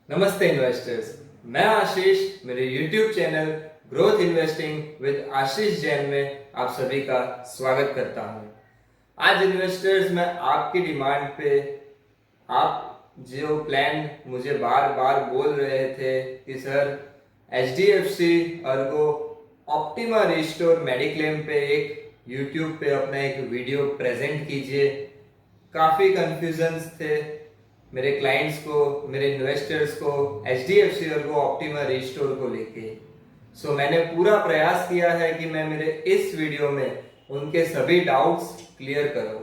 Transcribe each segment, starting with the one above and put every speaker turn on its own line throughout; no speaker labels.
नमस्ते इन्वेस्टर्स। मैं आशीष मेरे YouTube channel growth investing with Ashish Jain में आप सभी का स्वागत करता हूं। आज इन्वेस्टर्स मैं आपकी डिमांड पे आप जो प्लान मुझे बार बार बोल रहे थे कि sir HDFC Ergo optima restore mediclaim पे एक YouTube पे अपना एक वीडियो प्रेजेंट कीजिए। काफ़ी कंफ्यूजन्स थे मेरे क्लाइंट्स को, मेरे इन्वेस्टर्स को HDFC अर्गो ऑप्टिमा रिस्टोर को लेके। मैंने पूरा प्रयास किया है कि मैं मेरे इस वीडियो में उनके सभी डाउट्स क्लियर करूं।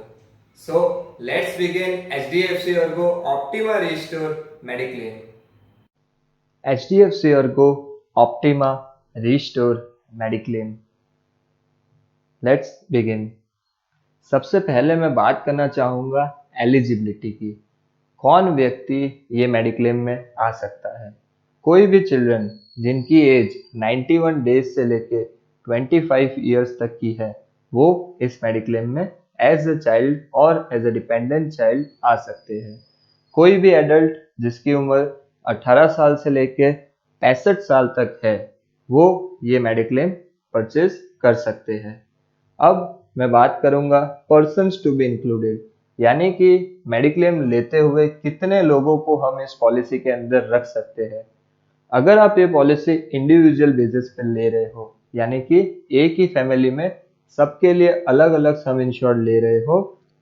Let's begin HDFC Ergo optima restore mediclaim.
HDFC Ergo optima restore mediclaim. Let's begin. सबसे पहले मैं बात करना चाहूँगा एलिजिबिलिटी की। कौन व्यक्ति ये मेडिक्लेम में आ सकता है? कोई भी चिल्ड्रन जिनकी एज 91 डेज से लेके 25 ईयर्स तक की है, वो इस मेडिक्लेम में एज अ चाइल्ड और एज अ डिपेंडेंट चाइल्ड आ सकते हैं। कोई भी एडल्ट जिसकी उम्र 18 साल से लेके 65 साल तक है, वो ये मेडिक्लेम परचेज कर सकते हैं। अब मैं बात करूंगा पर्सन्स टू बी इंक्लूडेड, यानी कि मेडिक्लेम लेते हुए कितने लोगों को हम इस पॉलिसी के अंदर रख सकते हैं। अगर आप ये पॉलिसी इंडिविजुअल बेसिस पे ले रहे हो, यानी कि एक ही फैमिली में सबके लिए अलग अलग सम इंश्योर्ड ले रहे हो,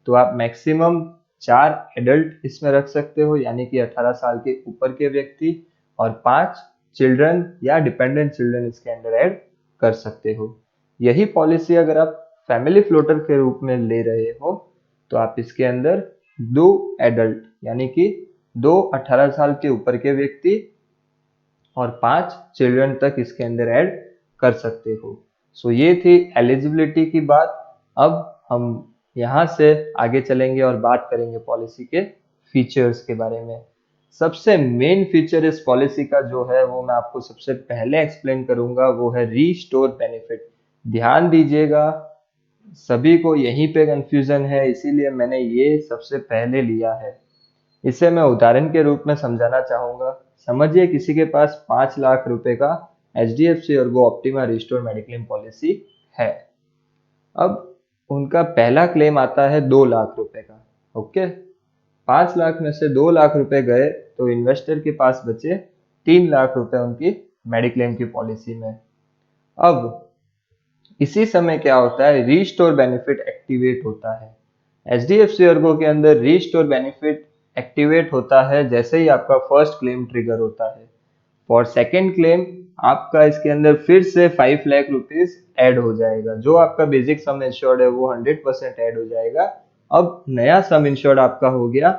तो आप मैक्सिमम 4 एडल्ट इसमें रख सकते हो, यानी कि 18 साल के ऊपर के व्यक्ति, और 5 चिल्ड्रन या डिपेंडेंट चिल्ड्रन इसके अंदर ऐड कर सकते हो। यही पॉलिसी अगर आप फैमिली फ्लोटर के रूप में ले रहे हो, तो आप इसके अंदर 2 एडल्ट यानी कि 2 18 साल के ऊपर के व्यक्ति और 5 चिल्ड्रन तक इसके अंदर ऐड कर सकते हो। ये थी एलिजिबिलिटी की बात। अब हम यहाँ से आगे चलेंगे और बात करेंगे पॉलिसी के फीचर्स के बारे में। सबसे मेन फीचर इस पॉलिसी का जो है, वो मैं आपको सबसे पहले एक्सप्लेन करूंगा, वो है रीस्टोर बेनिफिट। ध्यान दीजिएगा, सभी को यहीं पे कंफ्यूजन है, इसीलिए मैंने ये सबसे पहले लिया है। इसे मैं उदाहरण के रूप में समझाना चाहूंगा। समझिए किसी के पास 5 लाख रुपए का HDFC Ergo optima restore mediclaim policy है। अब उनका पहला क्लेम आता है 2 लाख रुपए का। ओके, 5 लाख में से 2 लाख रुपए गए तो इन्वेस्टर के पास बचे 3 लाख रुपए उनकी मेडिक्लेम की पॉलिसी में। अब इसी समय क्या होता है, रीस्टोर बेनिफिट एक्टिवेट होता है। HDFC अर्गो के अंदर रीस्टोर बेनिफिट एक्टिवेट होता है जैसे ही आपका फर्स्ट क्लेम ट्रिगर होता है। फॉर सेकेंड क्लेम आपका इसके अंदर फिर से 5 लाख रुपीज ऐड हो जाएगा। जो आपका बेसिक सम इंश्योर्ड है वो 100% ऐड हो जाएगा। अब नया सम इंश्योर्ड आपका हो गया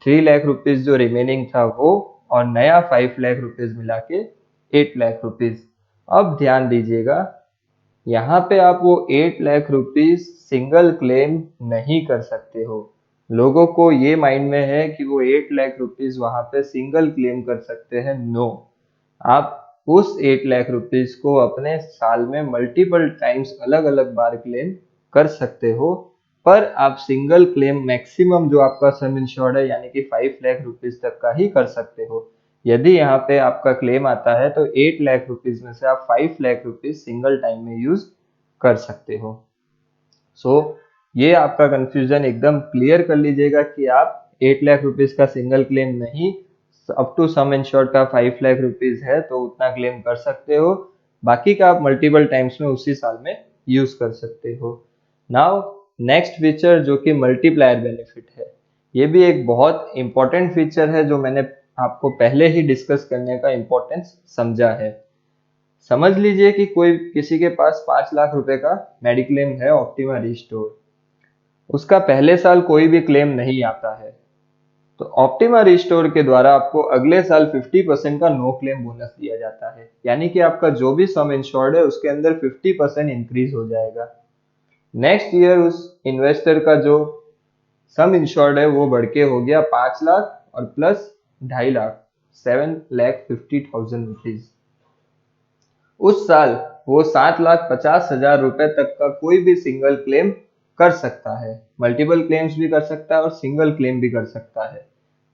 3 लाख रुपीज, जो रिमेनिंग था वो, और नया 5 लाख रुपीज मिला के 8 लाख रुपीज। अब ध्यान दीजिएगा, यहाँ पे आप वो 8 लाख रुपीज सिंगल क्लेम नहीं कर सकते हो। लोगों को ये माइंड में है कि वो 8 लाख रुपीज वहां पे सिंगल क्लेम कर सकते हैं। नो, आप उस 8 लाख रुपीज को अपने साल में मल्टीपल टाइम्स अलग अलग बार क्लेम कर सकते हो, पर आप सिंगल क्लेम मैक्सिमम जो आपका सम इंश्योर्ड है यानी कि 5 लाख रुपीज तक का ही कर सकते हो। यदि यहाँ पे आपका क्लेम आता है तो 8 लाख रुपीज में से आप 5 लाख रुपीज सिंगल टाइम में यूज कर सकते हो। ये आपका कंफ्यूजन एकदम क्लियर कर लीजिएगा कि आप 8 लाख रुपीज का सिंगल क्लेम नहीं, अप टू सम इंश्योर्ड का 5 लाख रुपीज है तो उतना क्लेम कर सकते हो। बाकी का आप मल्टीपल टाइम्स में उसी साल में यूज कर सकते हो। नाउ नेक्स्ट फीचर जो कि मल्टीप्लायर बेनिफिट है, ये भी एक बहुत इंपॉर्टेंट फीचर है जो मैंने आपको पहले ही डिस्कस करने का इंपॉर्टेंस समझा है। समझ लीजिए कि कोई किसी के पास 5 लाख रुपए का मेडिक्लेम है ऑप्टिमा रिस्टोर, उसका पहले साल कोई भी क्लेम नहीं आता है, तो ऑप्टिमा रिस्टोर के द्वारा आपको अगले साल 50% का नो क्लेम बोनस दिया जाता है। यानी कि आपका जो भी सम इंश्योर्ड है उसके अंदर 50% इंक्रीज हो जाएगा। नेक्स्ट ईयर उस इन्वेस्टर का जो सम इंश्योर्ड है वो बढ़ के हो गया 5 लाख और प्लस 2.5 लाख, 7,50,000 रुपीज। उस साल वो 7,50,000 रुपए तक का कोई भी सिंगल क्लेम कर सकता है। मल्टीपल क्लेम्स भी कर सकता है और सिंगल क्लेम भी कर सकता है।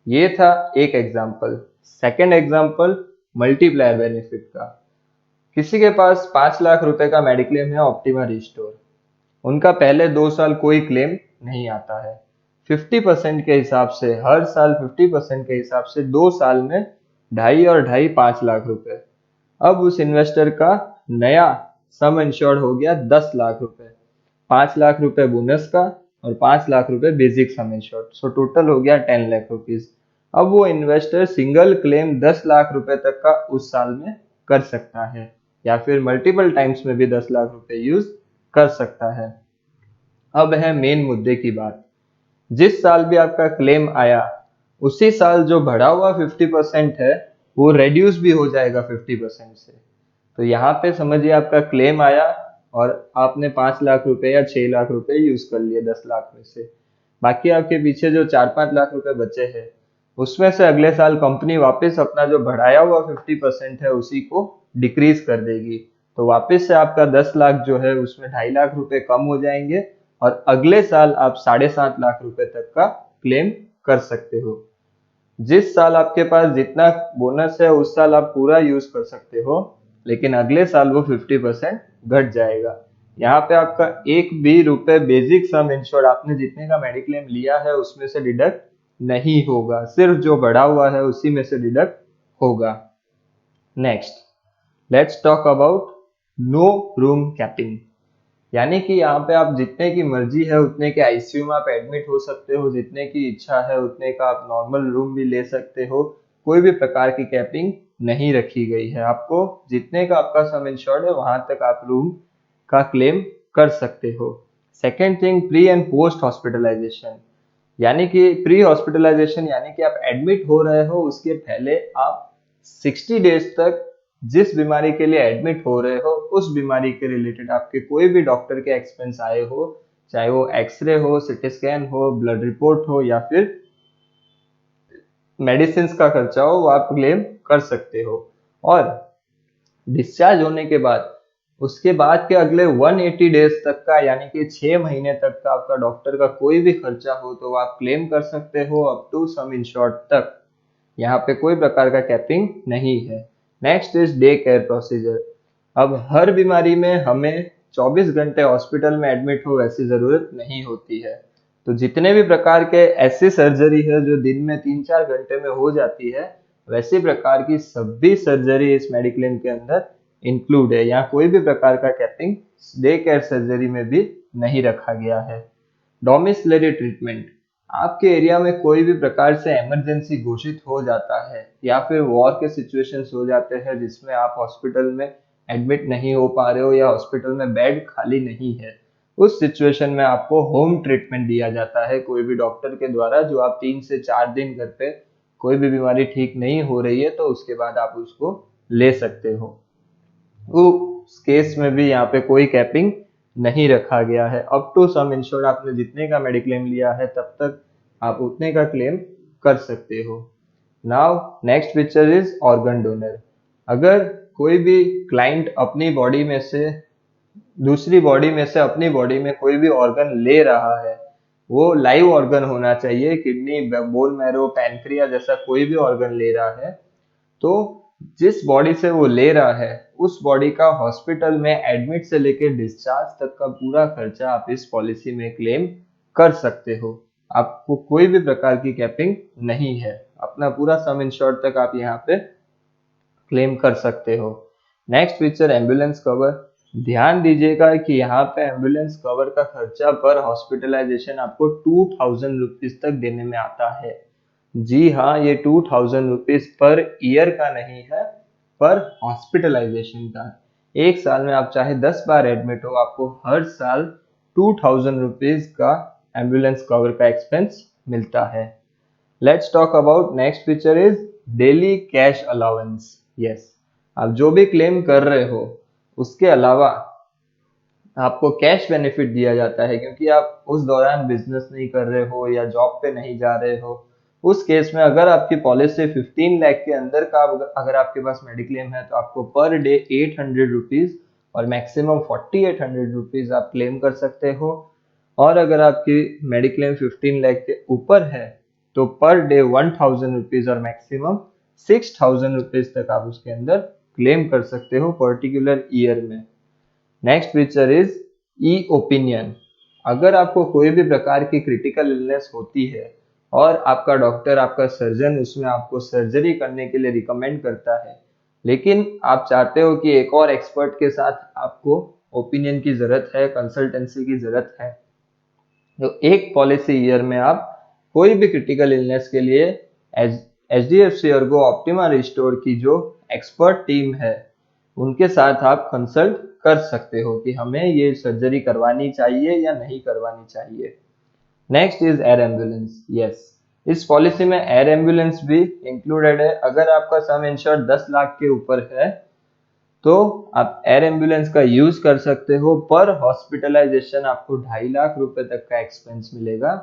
ये था एक example. Second example multiplier benefit का। किसी के पास 5 लाख रुपए का मेडिक्लेम है ऑप्टिमा रिस्टोर, उनका पहले 2 साल कोई क्लेम नहीं आता है। 50% के हिसाब से हर साल 50% के हिसाब से 2 साल में 2.5 और 2.5 5 लाख रुपए। अब उस इन्वेस्टर का नया सम इंश्योर्ड हो गया 10 लाख रुपए, 5 लाख रुपए बोनस का और 5 लाख रुपए basic sum insured, so total हो गया 10 लाख रुपीज। अब वो इन्वेस्टर सिंगल क्लेम 10 लाख रुपए तक का उस साल में कर सकता है, या फिर मल्टीपल टाइम्स में भी 10 लाख रुपए यूज कर सकता है। अब है मेन मुद्दे की बात। जिस साल भी आपका क्लेम आया उसी साल जो बढ़ा हुआ 50% है वो रेड्यूस भी हो जाएगा 50% से। तो यहाँ पे समझिए आपका क्लेम आया और आपने 5 लाख रुपए या 6 लाख रुपए यूज कर लिए 10 लाख में से, बाकी आपके पीछे जो 4-5 लाख रुपए बचे हैं उसमें से अगले साल कंपनी वापस अपना जो बढ़ाया हुआ 50% है उसी को डिक्रीज कर देगी। तो वापस से आपका 10 लाख जो है उसमें 2.5 लाख रुपए कम हो जाएंगे और अगले साल आप 7.5 लाख रुपए तक का क्लेम कर सकते हो। जिस साल आपके पास जितना बोनस है उस साल आप पूरा यूज कर सकते हो, लेकिन अगले साल वो 50% घट जाएगा। यहाँ पे आपका एक भी रुपए बेसिक सम इंश्योर्ड आपने जितने का मेडिक्लेम लिया है उसमें से डिडक्ट नहीं होगा, सिर्फ जो बढ़ा हुआ है उसी में से डिडक्ट होगा। Next, let's talk about no room capping. यानी कि यहाँ पे आप जितने की मर्जी है उतने के आईसीयू में आप एडमिट हो सकते हो, जितने की इच्छा है उतने का आप नॉर्मल रूम भी ले सकते हो। कोई भी प्रकार की कैपिंग नहीं रखी गई है। आपको जितने का आपका सम इंश्योर्ड है वहां तक आप रूम का क्लेम कर सकते हो। Second thing, pre and post hospitalisation. यानी कि प्री हॉस्पिटलाइजेशन यानी कि आप एडमिट हो रहे हो उसके पहले आप 60 डेज तक जिस बीमारी के लिए एडमिट हो रहे हो उस बीमारी के रिलेटेड आपके कोई भी डॉक्टर के एक्सपेंस आए हो, चाहे वो एक्सरे हो, सिटी स्कैन हो, ब्लड रिपोर्ट हो या फिर मेडिसिन का खर्चा हो, वो आप क्लेम कर सकते हो। और डिस्चार्ज होने के बाद उसके बाद के अगले 180 डेज तक का यानी कि 6 महीने तक का आपका डॉक्टर का कोई भी खर्चा हो तो आप क्लेम कर सकते हो अप टू सम इंश्योर्ड तक। यहाँ पे कोई प्रकार का कैपिंग नहीं है। Next is day care procedure. अब हर बीमारी में हमें 24 घंटे हॉस्पिटल में एडमिट हो ऐसी जरूरत नहीं होती है। तो जितने भी प्रकार के ऐसी सर्जरी है जो दिन में 3-4 घंटे में हो जाती है वैसी प्रकार की सभी सर्जरी इस मेडिक्लेम के अंदर इंक्लूड है। यहाँ कोई भी प्रकार का कैपिंग डे केयर सर्जरी में भी नहीं रखा गया है। डोमिसलरी ट्रीटमेंट, आपके एरिया में कोई भी प्रकार से इमरजेंसी घोषित हो जाता है या फिर वॉर के सिचुएशंस हो जाते हैं जिसमें आप हॉस्पिटल में एडमिट नहीं हो पा रहे हो या हॉस्पिटल में बेड खाली नहीं है, उस सिचुएशन में आपको होम ट्रीटमेंट दिया जाता है कोई भी डॉक्टर के द्वारा, जो आप 3 से 4 दिन घर पे कोई भी बीमारी ठीक नहीं हो रही है तो उसके बाद आप उसको ले सकते हो। उस केस में भी यहाँ पे कोई कैपिंग नहीं रखा गया है। अप टू सम इंश्योर्ड आपने जितने का मेडिक्लेम लिया है तब तक आप उतने का क्लेम कर सकते हो। Now next feature is organ donor. अगर कोई भी क्लाइंट अपनी बॉडी में से दूसरी बॉडी में से अपनी बॉडी में कोई भी ऑर्गन ले रहा है, वो लाइव ऑर्गन होना चाहिए, किडनी, बोन मैरो, पैनक्रिया जैसा कोई भी ऑर्गन ले रहा है, तो जिस बॉडी से वो ले रहा है उस बॉडी का हॉस्पिटल में एडमिट से लेकर डिस्चार्ज तक का पूरा खर्चा आप इस पॉलिसी में क्लेम कर सकते हो। आपको कोई भी प्रकार की कैपिंग नहीं है, अपना पूरा सम इंश्योर्ड तक आप यहाँ पे क्लेम कर सकते हो। Next feature ambulance cover. ध्यान दीजिएगा कि यहाँ पे एम्बुलेंस कवर का खर्चा पर हॉस्पिटलाइजेशन आपको 2000 रुपीज तक देने में आता है। जी हाँ, ये 2000 रुपीज पर ईयर का नहीं है, पर हॉस्पिटलाइजेशन का। एक साल में आप चाहे 10 बार एडमिट हो आपको हर साल 2000 रुपीज का एम्बुलेंस कवर का एक्सपेंस मिलता है। Let's talk about next feature is daily cash allowance. Yes, आप जो भी क्लेम कर रहे हो उसके अलावा आपको कैश बेनिफिट दिया जाता है, क्योंकि आप उस दौरान बिजनेस नहीं कर रहे हो या जॉब पे नहीं जा रहे हो। उस केस में अगर आपकी पॉलिसी 15 लाख के अंदर का अगर आपके पास मेडिक्लेम है तो आपको पर डे 800 रुपीज और मैक्सिमम 4800 रुपीज आप क्लेम कर सकते हो। और अगर आपकी मेडिक्लेम 15 लाख के ऊपर है तो पर डे 1000 रुपीज और मैक्सिमम ₹6,000 तक आप उसके अंदर क्लेम कर सकते हो पर्टिकुलर ईयर में। Next feature is E opinion. अगर आपको कोई भी प्रकार की क्रिटिकल इलनेस होती है और आपका डॉक्टर, आपका सर्जन उसमें आपको सर्जरी करने के लिए रिकमेंड करता है, लेकिन आप चाहते हो कि एक और एक्सपर्ट के साथ आपको ओपिनियन की जरूरत है, कंसल्टेंसी की जरूरत है, तो एक पॉलिसी ईयर में आप कोई भी क्रिटिकल इलनेस के लिए HDFC अर्गो ऑप्टिमा रिस्टोर की जो एक्सपर्ट टीम है उनके साथ आप कंसल्ट कर सकते हो कि हमें ये सर्जरी करवानी चाहिए या नहीं करवानी चाहिए। Next is air ambulance. Yes, इस पॉलिसी में एयर एम्बुलेंस भी इंक्लूडेड है। अगर आपका सम इंश्योर्ड 10 लाख के ऊपर है तो आप एयर एम्बुलेंस का यूज कर सकते हो। पर हॉस्पिटलाइजेशन आपको 2.5 लाख तक का एक्सपेंस मिलेगा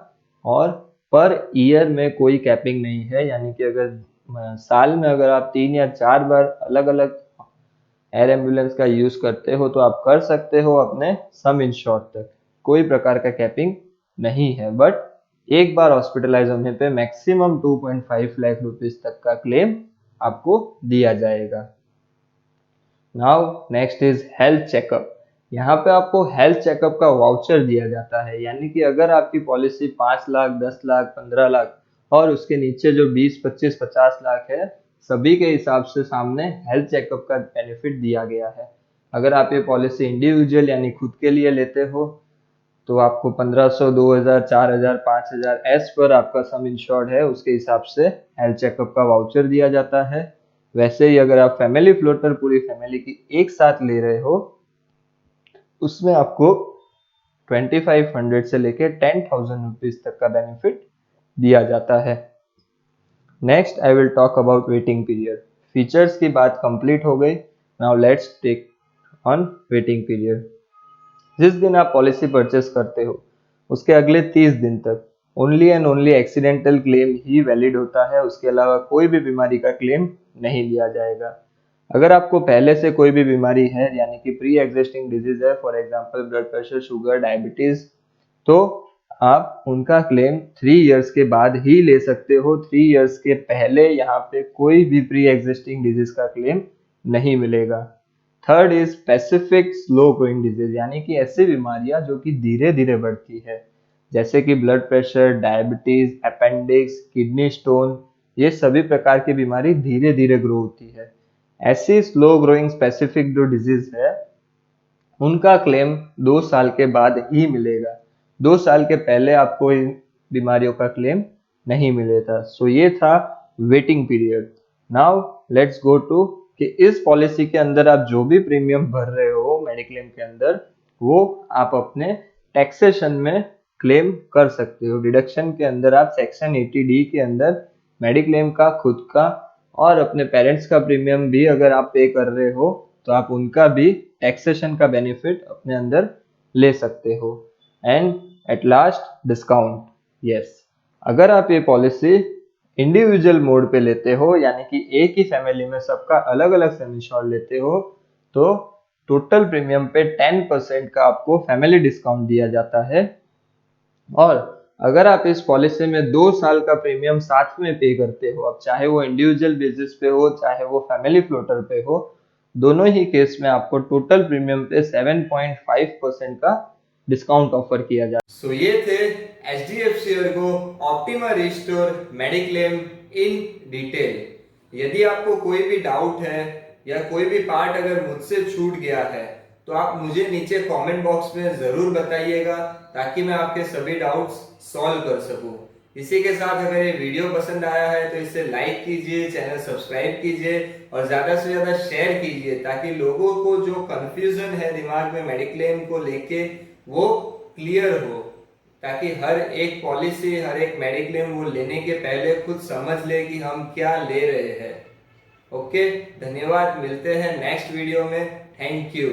और पर ईयर में कोई कैपिंग नहीं है, यानी कि अगर साल में अगर आप 3 या 4 बार अलग अलग एयर एम्बुलेंस का यूज करते हो तो आप कर सकते हो अपने सम इंश्योर्ड तक, कोई प्रकार का कैपिंग नहीं है। बट एक बार हॉस्पिटलाइज होने पे मैक्सिमम 2.5 लाख रुपीज तक का क्लेम आपको दिया जाएगा। Now next is health checkup. यहाँ पे आपको हेल्थ चेकअप का वाउचर दिया जाता है, यानी कि अगर आपकी पॉलिसी 5 लाख, 10 लाख, 15 लाख और उसके नीचे जो 20, 25, 50 लाख है, सभी के हिसाब से सामने हेल्थ चेकअप का बेनिफिट दिया गया है। अगर आप ये पॉलिसी इंडिविजुअल यानी खुद के लिए लेते हो तो आपको 1500, 2000, 4000, 5000 एज पर आपका सम इंश्योर्ड है उसके हिसाब से हेल्थ चेकअप का वाउचर दिया जाता है। वैसे ही अगर आप फैमिली फ्लोटर पूरी फैमिली की एक साथ ले रहे हो उसमें आपको 2500 से लेके 10,000 रुपीज तक का बेनिफिट दिया जाता है। Next I will talk about waiting period. Features की बात कंप्लीट हो गई। Now let's take on waiting period. जिस दिन आप पॉलिसी परचेस करते हो उसके अगले 30 दिन तक only and only accidental claim he valid होता है, उसके अलावा कोई भी बीमारी का क्लेम नहीं लिया जाएगा। अगर आपको पहले से कोई भी बीमारी है यानी कि प्री एग्जिस्टिंग डिजीज है, for example blood pressure, sugar, diabetes, तो आप उनका क्लेम 3 इयर्स के बाद ही ले सकते हो। 3 इयर्स के पहले यहाँ पे कोई भी प्री एग्जिस्टिंग डिजीज का क्लेम नहीं मिलेगा। Third is specific slow growing disease, यानी कि ऐसी बीमारियां जो कि धीरे धीरे बढ़ती है, जैसे कि blood pressure, diabetes, appendix, kidney stone, ये सभी प्रकार की बीमारी धीरे धीरे ग्रो होती है। ऐसी स्लो ग्रोइंग स्पेसिफिक जो डिजीज है उनका क्लेम 2 साल के बाद ही मिलेगा। 2 साल के पहले आपको इन बीमारियों का क्लेम नहीं मिलेगा। सो ये था waiting period. Now let's go to कि इस पॉलिसी के अंदर आप जो भी प्रीमियम भर रहे हो मेडिक्लेम के अंदर, वो आप अपने टैक्सेशन में क्लेम कर सकते हो। डिडक्शन के अंदर आप सेक्शन 80D के अंदर मेडिक्लेम का खुद का और अपने पेरेंट्स का प्रीमियम भी अगर आप पे कर रहे हो तो आप उनका भी टैक्सेशन का बेनिफिट अपने अंदर ले सकते हो। And at last discount. Yes, अगर आप ये पॉलिसी इंडिविजुअल मोड पे लेते हो यानी कि एक ही फैमिली में सबका अलग अलग सम इंश्योर्ड लेते हो तो टोटल प्रीमियम पे 10% का आपको फैमिली डिस्काउंट दिया जाता है। और अगर आप इस पॉलिसी में 2 साल का प्रीमियम साथ में पे करते हो, अब चाहे वो इंडिविजुअल बेसिस पे हो चाहे वो फैमिली फ्लोटर पे हो, दोनों ही केस में आपको टोटल प्रीमियम पे 7.5% का डिस्काउंट ऑफर किया जाता है।
सो ये थे HDFC Ergo optima restore mediclaim in detail. यदि आपको कोई भी डाउट है या कोई भी पार्ट अगर मुझसे छूट गया है तो आप मुझे नीचे कमेंट बॉक्स में जरूर बताइएगा ताकि मैं आपके सभी डाउट्स सॉल्व कर सकूं। इसी के साथ अगर ये वीडियो पसंद आया है तो इसे लाइक कीजिए, चैनल सब्सक्राइब कीजिए और ज्यादा से ज्यादा शेयर कीजिए ताकि लोगों को जो कंफ्यूजन है दिमाग में मेडिक्लेम को लेके वो क्लियर हो, ताकि हर एक पॉलिसी, हर एक मेडिक्लेम वो लेने के पहले खुद समझ ले कि हम क्या ले रहे हैं। ओके, धन्यवाद, मिलते हैं नेक्स्ट वीडियो में। Thank you.